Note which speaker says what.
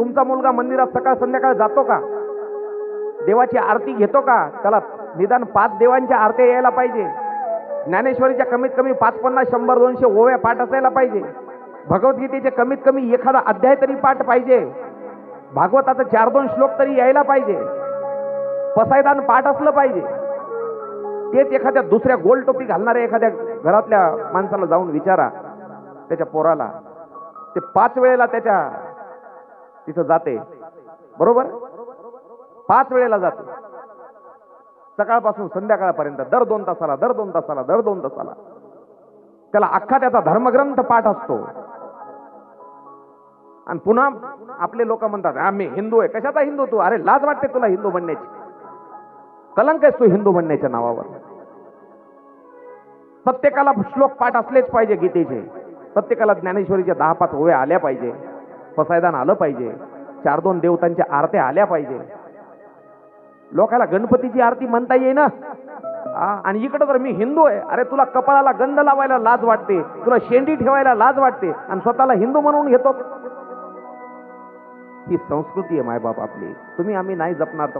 Speaker 1: तुमचा मुलगा मंदिरात सकाळ संध्याकाळ जातो का? देवाची आरती घेतो का? त्याला निदान 5 देवांच्या आरत्या यायला पाहिजे. ज्ञानेश्वरीच्या कमीत कमी 550 100 200 ओव्या पाठ असायला पाहिजे. भगवद्गीतेचे कमीत कमी एखादा अध्याय तरी पाठ पाहिजे. भागवताचा 4-2 श्लोक तरी यायला पाहिजे. पसायदान पाठ असलं पाहिजे. तेच एखाद्या दुसऱ्या गोल टोपी घालणाऱ्या एखाद्या घरातल्या माणसाला जाऊन विचारा, त्याच्या पोराला ते 5 वेळेला त्याच्या तिथं जाते, बरोबर? 5 वेळेला जाते, सकाळपासून संध्याकाळपर्यंत, दर 2 तासाला दर 2 तासाला दर 2 तासाला. त्याला अख्खा त्याचा धर्मग्रंथ पाठ असतो. आणि पुन्हा आपले लोक म्हणतात आम्ही हिंदू आहे. कशाचा हिंदू तू? अरे लाज वाटते तुला हिंदू बनण्याची? कलंक आहेस तू हिंदू बनण्याच्या नावावर. प्रत्येकाला श्लोक पाठ असलेच पाहिजे गीतेचे. प्रत्येकाला ज्ञानेश्वरीच्या 10-5 ओव्या आल्या पाहिजे. पसायदान आलं पाहिजे. 4-2 देवतांच्या आरत्या आल्या पाहिजे. लोकाला गणपतीची आरती म्हणता येईना. आणि इकडं तर मी हिंदू आहे. अरे तुला कपाळाला गंध लावायला लाज वाटते, तुला शेंडी ठेवायला लाज वाटते आणि स्वतःला हिंदू म्हणून घेतो. ही संस्कृती आहे मायबाप आपली. तुम्ही आम्ही नाही जपणार तर